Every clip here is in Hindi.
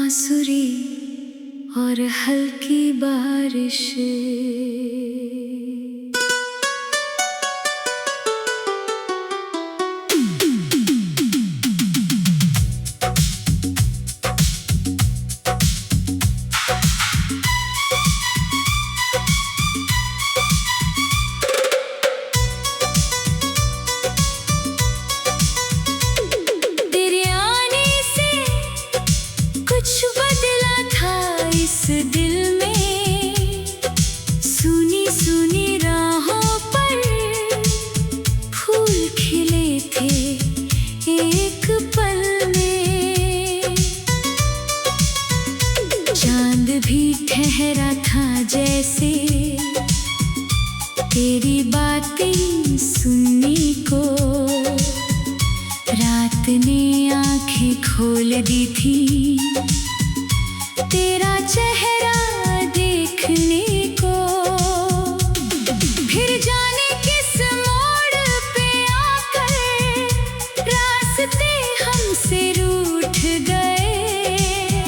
बांसुरी और हल्की बारिश। इस दिल में सुनी सुनी राहों पर फूल खिले थे एक पल में। चांद भी ठहरा था जैसे तेरी बातें सुनने को। रात ने आंखें खोल दी थी तेरा चेहरा देखने को। फिर जाने किस मोड़ पे आकर रास्ते हमसे रूठ गए।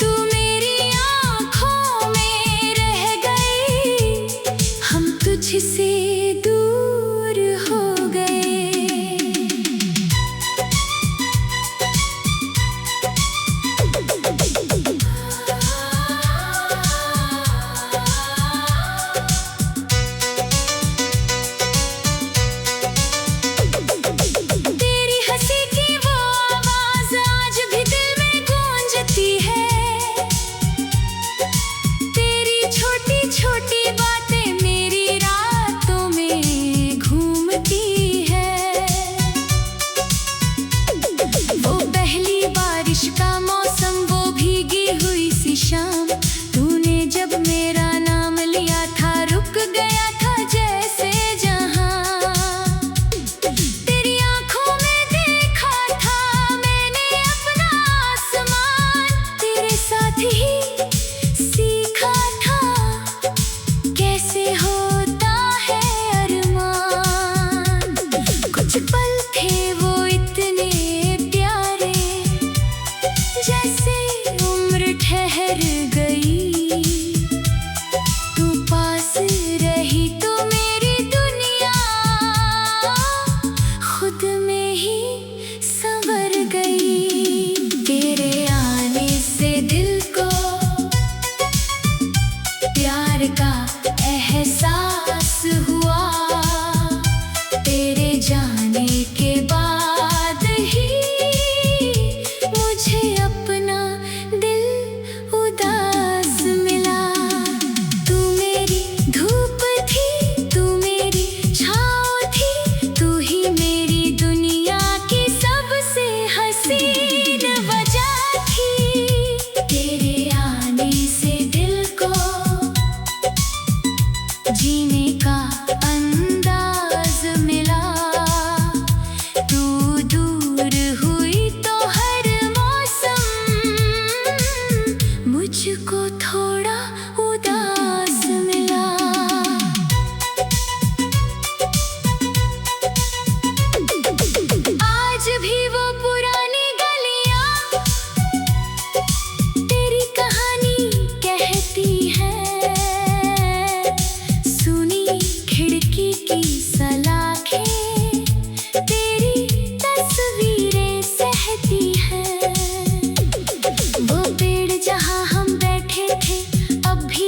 तू मेरी आँखों में रह गई, हम तुझसे दूर हो गए। शाम तूने जब मेरा नाम लिया था, रुक गया था जैसे जहां। तेरी आंखों में देखा था मैंने अपना आसमान। तेरे साथ ही सीखा था कैसे होता है अरमान। कुछ पल थे वो इतने प्यारे, जैसे उम्र ठहर गई। तू पास रही तो मेरी दुनिया खुद में ही संवर गई। तेरे आने से दिल को प्यार का एहसास हुआ। तेरे जाने के बाद ही मुझे अपना उदास मिला। तू मेरी धूप थी, तू मेरी छाँव थी, तू ही मेरी दुनिया की सबसे हसीन वजह थी। तेरे आने से दिल को जीने का अंदाज मिला। तू दूर हुई तो हर मौसम मुझको थोड़ा उदास मिला। आज भी वो पुरानी गलियां तेरी कहानी कहती हैं। सुनी खिड़की की सलाखें तेरी तस्वीरें सहती हैं। वो पेड़ जहाँ हम बैठे थे अब भी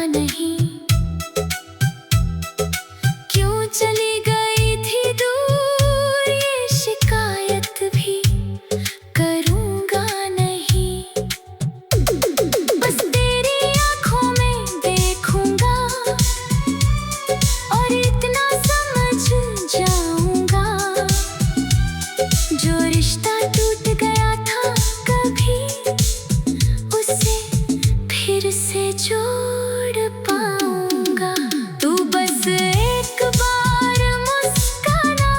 नहीं। क्यों चली गई थी दूर, ये शिकायत भी करूँगा नहीं। बस तेरी आँखों में देखूँगा और इतना समझ जाऊँगा, जो रिश्ता टूट गया था कभी उसे फिर से जोड़ पाऊँगा। तू बस एक बार मुस्कुरा,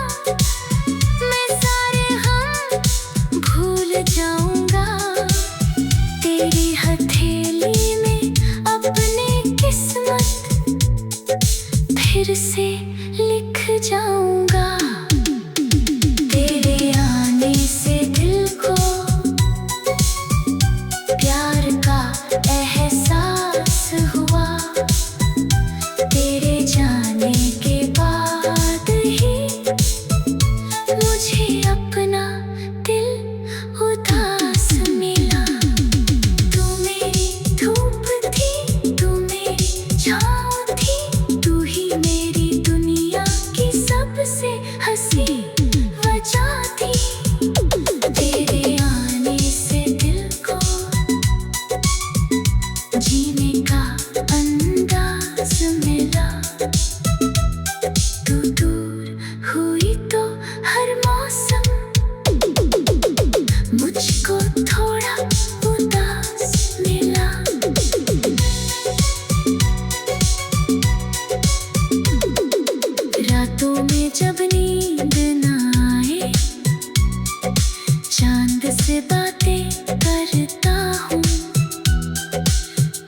मैं सारे हम भूल जाऊँगा। तेरी हथेली में अपनी किस्मत फिर से लिख जाऊँगा। तेरे आने से दिल को प्यार का एहसास हुआ। तेरे जाने के बाद ही मुझे अपना दिल उदास मिला। तू मेरी धूप थी, तू मेरी छाँव थी, तू ही मेरी दुनिया की सबसे हंसी वजह थी। तेरे आने से दिल को जीने का अंदाज मिला। तू दूर हुई तो हर मौसम मुझको थोड़ा उदास मिला। रातों में जब नींद ना आए, चांद से बातें करता हूँ।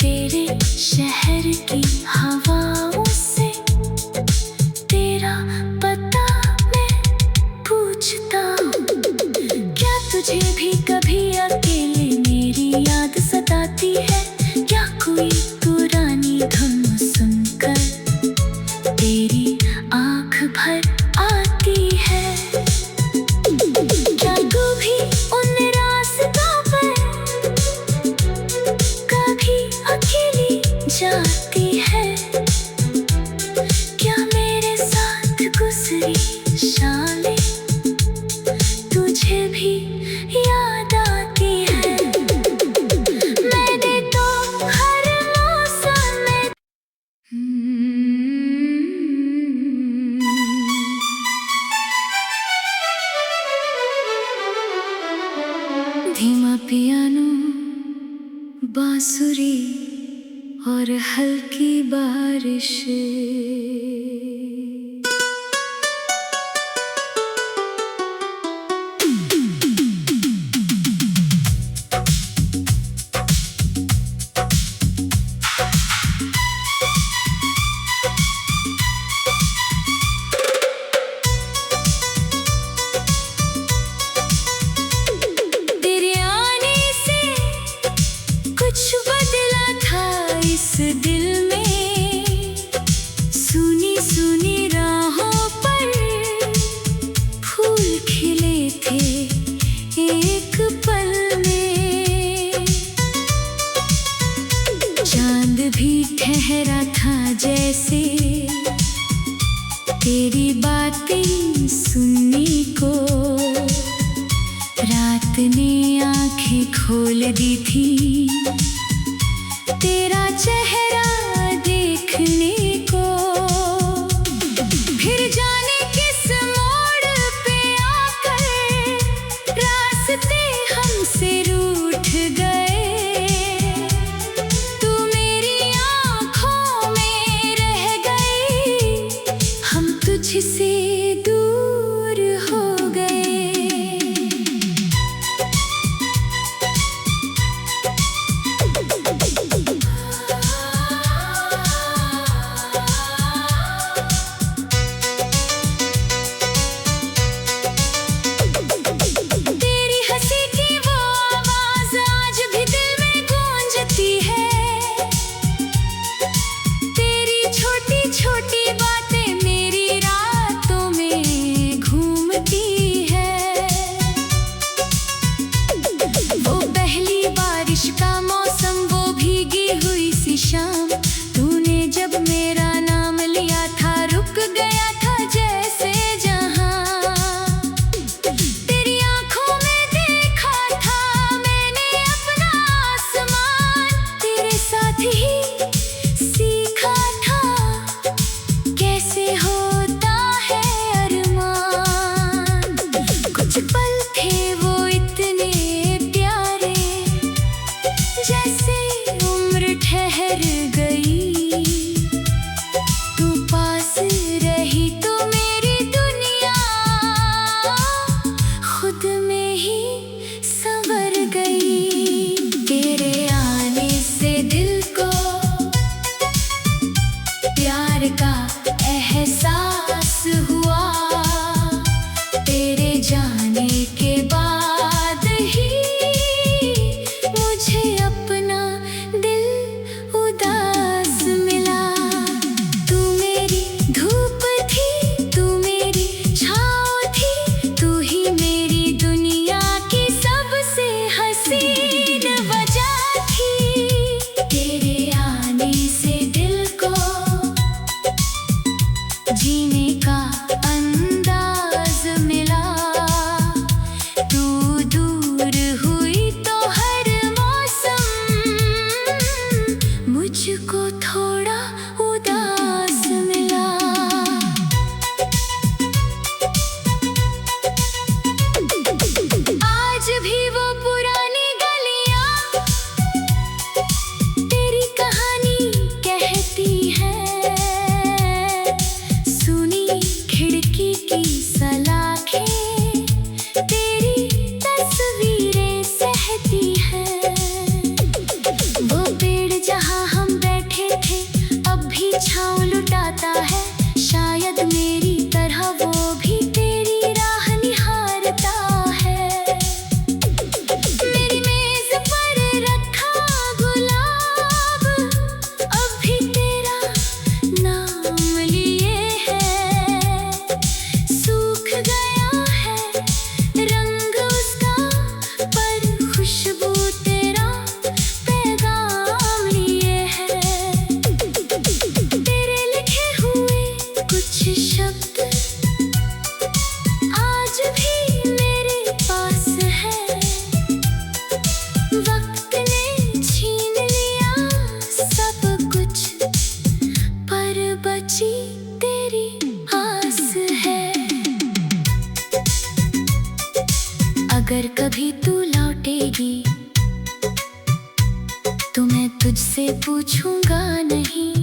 तेरे शहर की हवाओं से तेरा पता मैं पूछता हूँ। क्या तुझे भी कभी अकेले मेरी याद सताती है? क्या कोई पुरानी धुन सुनकर तेरी आँख भर आती है? क्या तू भी उन रास्तों पर कभी अकेली जाती है? क्या मेरे साथ गुजरी शामें तुझे भी याद आती है? मैंने तो हर मौसम में धीमा पियानो, बांसुरी और हल्की बारिश। तेरे आने से कुछ बदला था इस दिल में। सुनी सुनी राहों पर फूल खिले थे एक पल में। चांद भी ठहरा था जैसे तेरी बातें सुनने को। रात ने आंखें खोल दी थी तेरा चेहरा देखने को। फिर जाने किस मोड़ पे आकर रास्ते हमसे रूठ गए। तू मेरी आँखों में रह गई, हम तुझसे दूर हो गए। प्यार का एहसास हुआ तेरे जाने के बाद ही मुझे अपना दिल उदास मिला। तू मेरी धूप थी, तू मेरी छाँव थी, तू ही मेरी दुनिया की सबसे हसीन वजह थी। तेरे आने से दिल को जीने का अंदाज मिला। तू दूर हुई तो हर मौसम मुझको थोड़ा उदास मिला। आज भी वो पुरानी गलियां तेरी कहानी कहती हैं। सुनी खिड़की की सलाखें तेरी तस्वीरें सहती हैं। वो पेड़ जहाँ हम बैठे थे अब भी छाँव लुटाता है। शायद मेरी तरह वो भी तेरी राह निहारता है। मेरी मेज पर रखा गुलाब अब भी तेरा नाम लिए है। सूख गया है रंग उसका पर खुशबू तेरा पैगाम लिए है। तेरे लिखे हुए कुछ शब्द आज भी मेरे पास है। वक्त ने छीन लिया सब कुछ पर बची तेरी आस है। अगर कभी तू लौटेगी तो मैं तुझसे पूछूंगा नहीं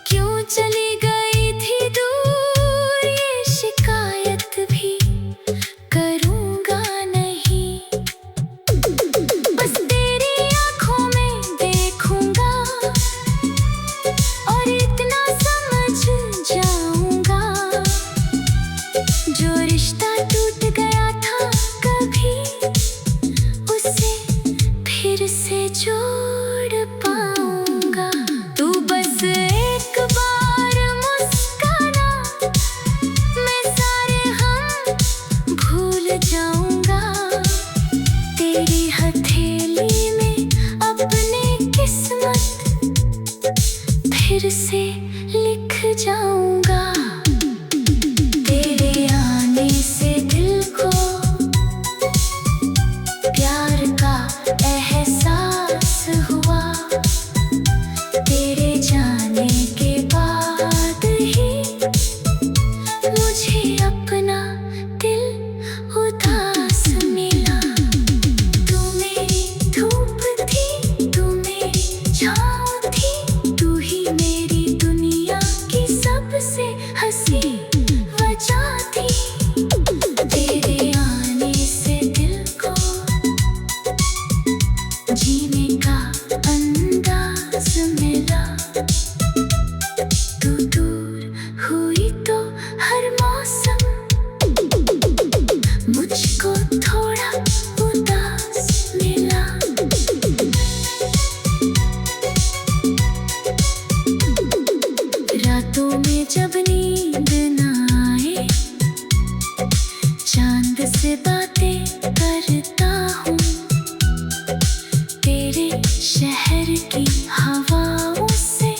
क्यों चली गई थी दूर। ये शिकायत भी करूंगा नहीं। बस तेरी आंखों में देखूंगा और इतना समझ जाऊंगा जो रिश्ता टूट गया था कभी उसे फिर से जोड़ पाऊंगा। तू बस एक बार मुस्कुरा मैं सारे हम भूल जाऊंगा। तेरी हथेली में अपनी किस्मत फिर से लिख जाऊंगा। तेरे आने से दिल को प्यार का एहसास हुआ तेरे जाने के बाद ही मुझे अपना दिल उदास मिला। तू मेरी धूप थी, तू मेरी छाँव थी, तू ही मेरी दुनिया की सबसे हसीन वजह थी। तेरे आने से दिल को जीने का अंदाज मिला। तू दूर हुई तो हर मौसम मुझको थोड़ा उदास मिला। रातों में जब नींद ना आए चांद से बातें करता हूँ। तेरे शहर की हवाओं से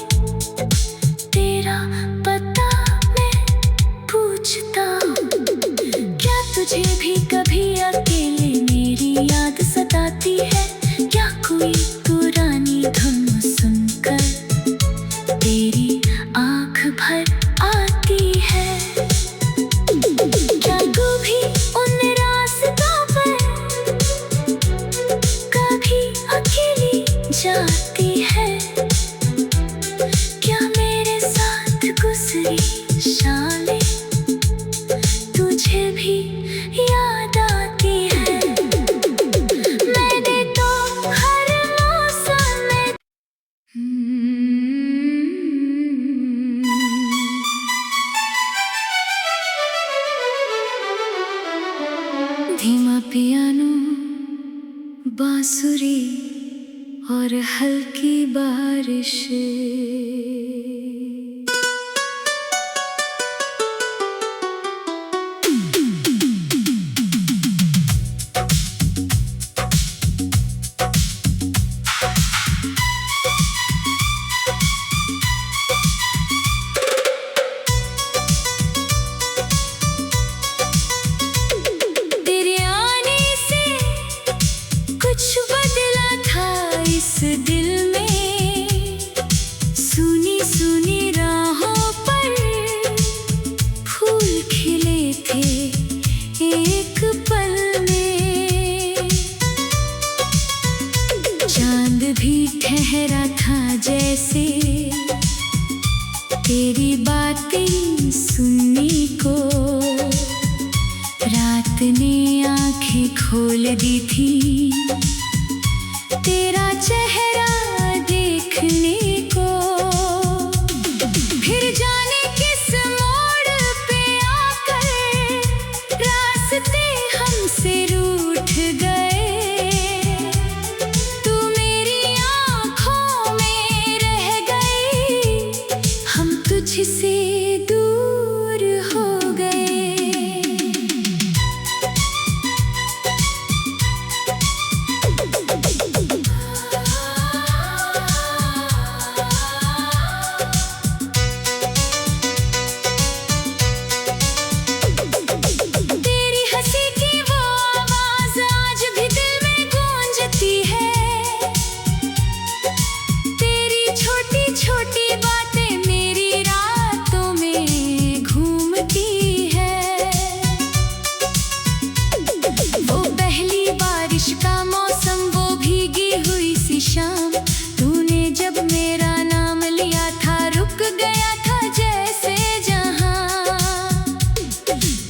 बांसुरी और हल्की बारिश। कुछ बदला था इस दिल में, सुनी सुनी राहों पर फूल खिले थे एक पल में। चांद भी ठहरा था जैसे तेरी बातें सुनने को। रात ने आंखें खोल दी थी तेरा चेहरा देखने को। फिर जाने किस मोड़ पे आकर रास्ते हमसे रूठ गए। तू मेरी आँखों में रह गई, हम तुझसे दूर हो गए। शाम तूने जब मेरा नाम लिया था, रुक गया था जैसे जहां।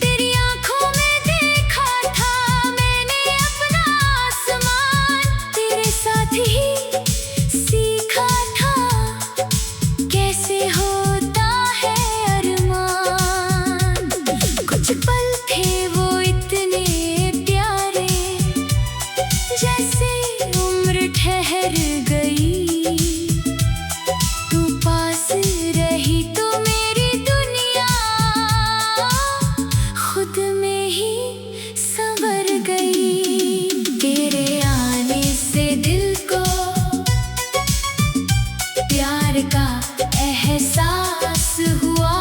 तेरी आंखों में देखा था मैंने अपना आसमान। तेरे साथ ही सीखा था कैसे होता है अरमान। कुछ पल थे वो इतने प्यारे, जैसे ठहर गई। तू पास रही तो मेरी दुनिया खुद में ही संवर गई। तेरे आने से दिल को प्यार का एहसास हुआ।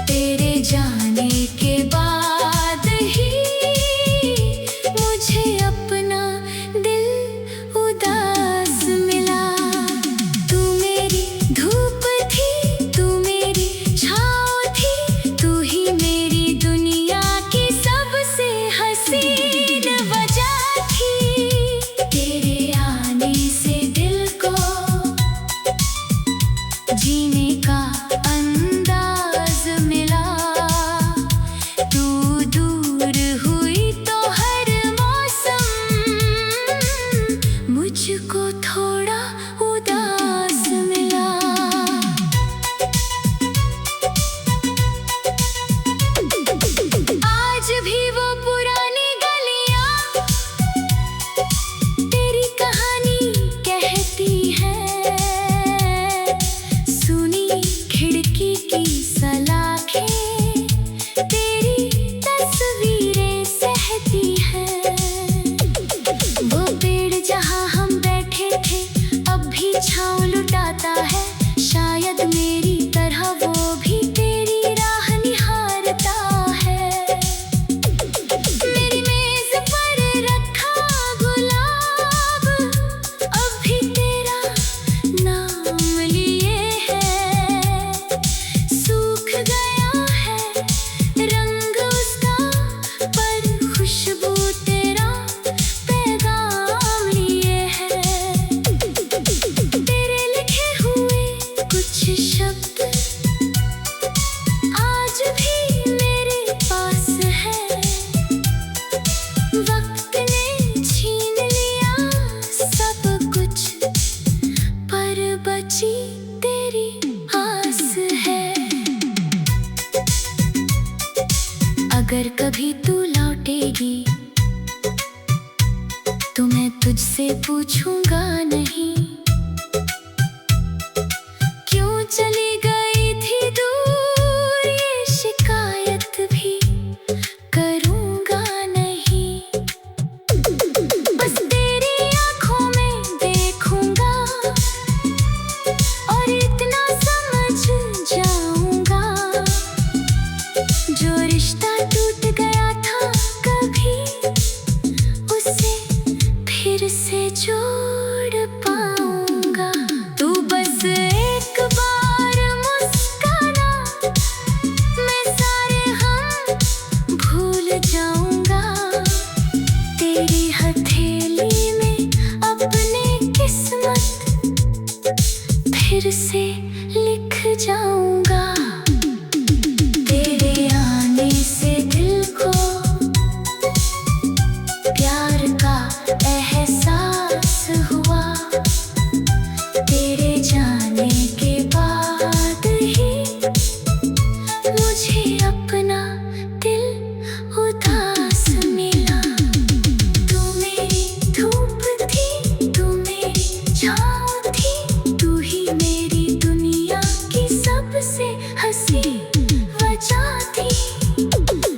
तेरे जाने के बाद ही मुझे अपना दिल उदास मिला। तू मेरी धूप थी, तू मेरी छाँव थी, तू ही मेरी दुनिया की सबसे हसीन वजह थी। तेरे आने से दिल को जीने का अंदाज मिला। तू दूर हुई तो हर मौसम मुझको थोड़ा उदास मिला। आज भी वो पुरानी गलियां तेरी कहानी कहती है। सुनी खिड़की की सलाखें तेरी तस्वीरें सहती हैं। वो पेड़ जहाँ हम बैठे थे अब भी छाँव लुटाता है। शायद मेरी तरह वो भी तेरी राह निहारता है। मेरी मेज पर रखा गुलाब अब भी तेरा नाम लिए है। सूख गया है रंग उसका, पर खुशबू तेरा पैगाम लिए है। तेरे लिखे हुए कुछ शब्द आज भी मेरे पास है। वक्त ने छीन लिया सब कुछ, पर बची तेरी आस है। अगर कभी तू लौटेगी फिर से लिख जाऊंगा। तेरे आने से दिल को प्यार का एहसास हुआ। तेरे जाने के बाद ही मुझे अपना दिल उदास मिला। तू मेरी धूप थी, तू मेरी छाँव थी, तू ही मेरी दुनिया की सबसे हंसी वजह थी।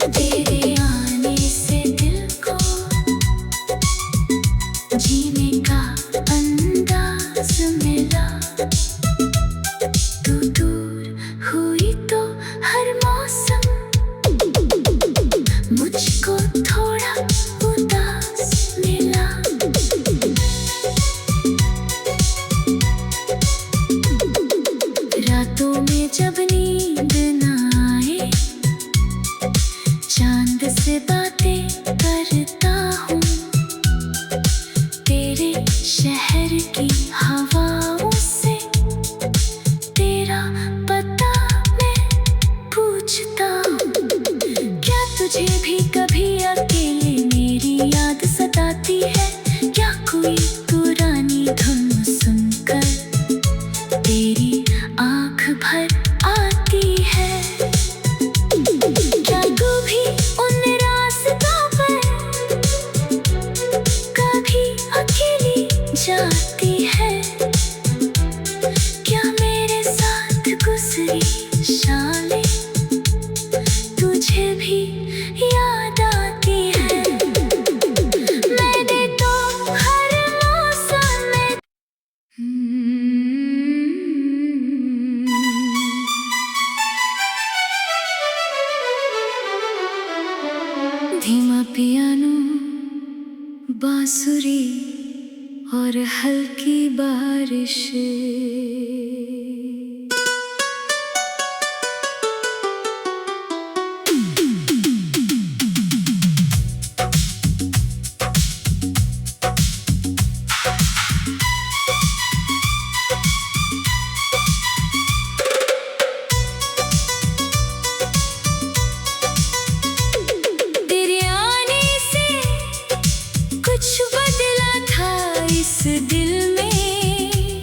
तेरे आने से दिल को जीने का अंदाज मिला। तू दूर हुई तो हर मौसम मुझको थोड़ा उदास मिला। रातों में जब नींद ना आए, चांद से बातें करता हूँ। तेरे शहर की हवाओं से तेरा पता मैं पूछता हूँ। क्या तुझे भी कभी अकेले मेरी याद सताती है? क्या कोई पुरानी धुन सुनकर तेरी आँख भर आती है? क्या तू भी उन रास्तों पर कभी अकेली जाती है? क्या मेरे साथ गुजरी शामें तुझे भी याद आती है? मैंने तो हर मौसम में धीमा पियानो, बांसुरी और हल्की बारिश। तेरे आने से कुछ बदला था इस दिल में।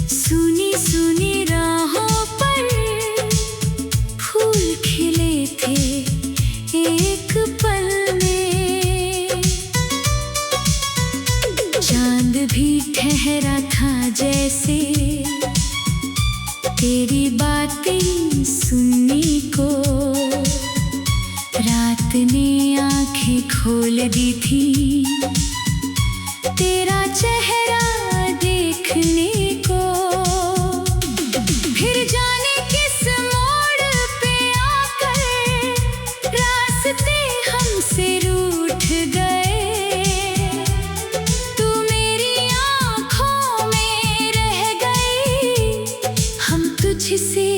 सुनी सुनी राहों पर फूल खिले थे एक पल में। चांद भी ठहरा था जैसे तेरी बातें सुनने को। रात ने आंखें खोल दी थी तेरा चेहरा देखने को। फिर जाने किस मोड़ पे आकर रास्ते हमसे रूठ गए। तू मेरी आँखों में रह गई, हम तुझसे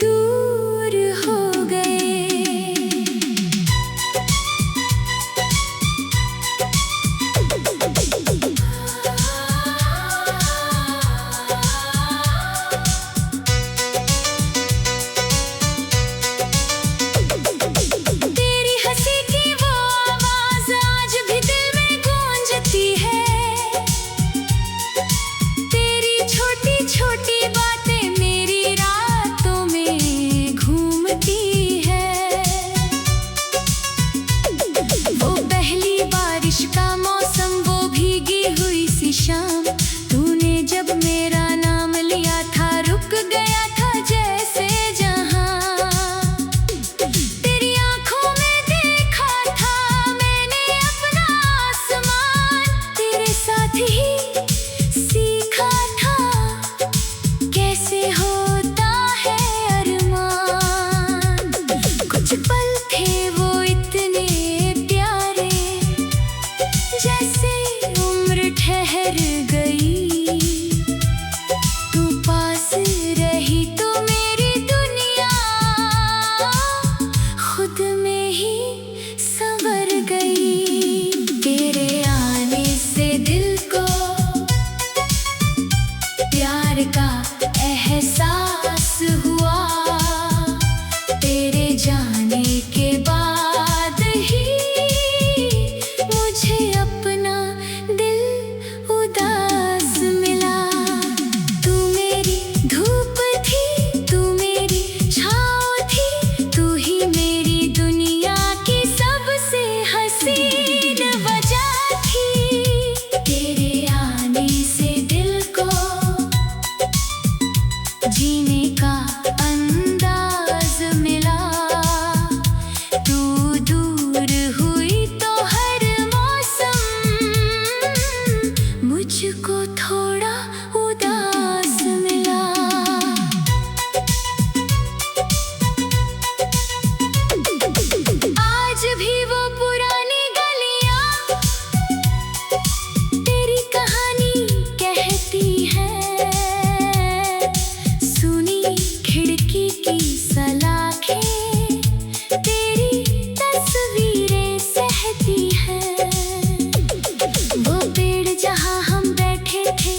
दूर हो गए। एहसास हुआ, तेरे जाने के बाद ही मुझे अपना दिल उदास मिला। तू मेरी धूप थी, तू मेरी छाँव थी, तू ही मेरी दुनिया की सबसे हसीन वजह थी। तेरे आने से दिल को जीने का अंदाज मिला। तू दूर हुई तो हर मौसम मुझको थोड़ा उदास मिला। आज भी वो पुरानी गलियां तेरी कहानी कहती हैं, सुनी खिड़की की सलाखें तेरी तस्वीरें सहती हैं। वो पेड़ जहाँ हम बैठे थे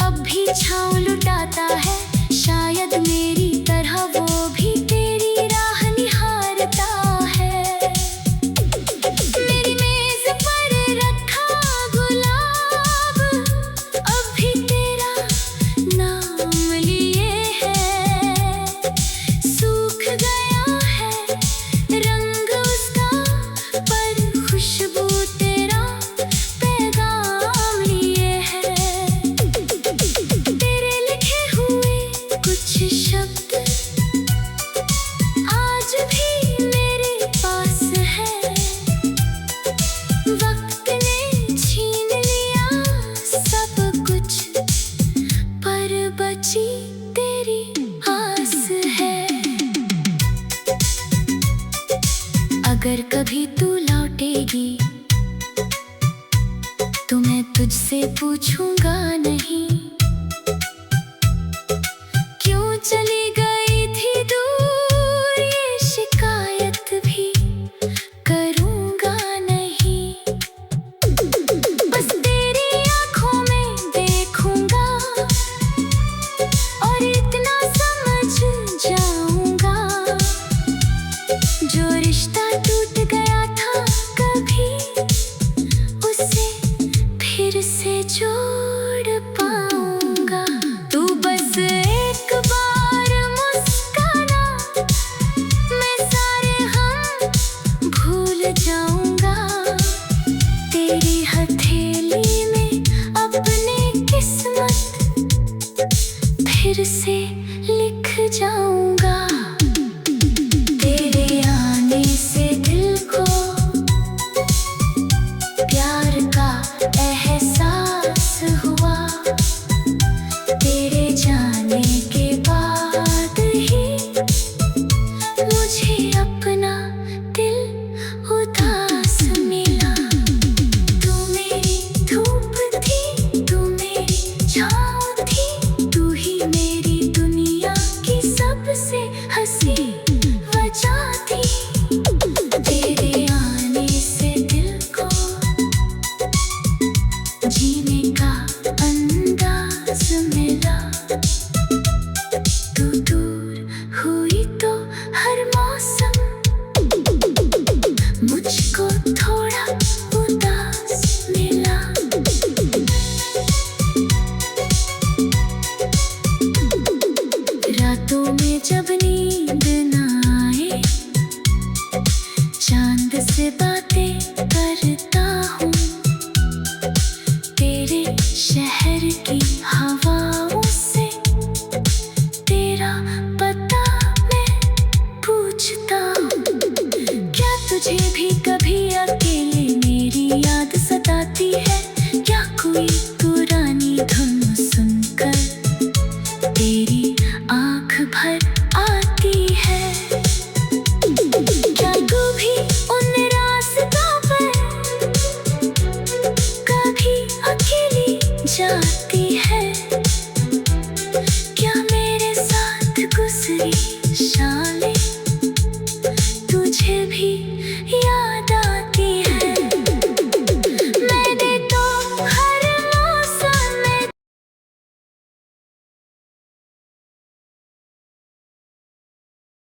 अब भी छाँव लुटाता है, शायद मेरी तरह वो भी तेरी राह निहारता है। मेरी मेज पर रखा गुलाब अब भी तेरा नाम लिए है। सूख गया है रंग उसका पर खुशबू तेरा पैगाम लिए है। तेरे लिखे हुए कुछ शब्द आज भी मेरे पास है। वक्त ने छीन लिया सब कुछ पर बची तेरी आस है। अगर कभी तू लौटेगी तो मैं तुझसे पूछूंगा नहीं, क्यों चली गई थी दूर, ये शिकायत भी करूंगा नहीं। बस तेरी आंखों में देखूंगा और इतना समझ जाऊंगा, जो रिश्ता टूट गया था कभी उसे फिर से जोड़ पाऊंगा। तू बस एक बार मुस्कुरा, मैं सारे हम भूल जाऊंगा। तेरी हथेली में अपनी किस्मत फिर से लिख जाऊंगा। तेरे आने से दिल को प्यार का एहसास हुआ, तेरे जाने के बाद ही मुझे अपना दिल उदास मिला। तू मेरी धूप थी, तू मेरी छाँव थी, तू ही मेरी दुनिया की सबसे हसीन वजह थी। तेरे आने से दिल को जीने का अंदाज मिला। तू दूर हुई तो हर मौसम मुझको थोड़ा उदास मिला। रातों में जब नींद ना आए, चांद से बातें करता हूँ, तेरे शहर की हवाओं से तेरा पता मैं पूछता हूँ। क्या तुझे भी कभी अकेले मेरी याद सताती है, या कोई पुरानी धुन सुनकर तेरी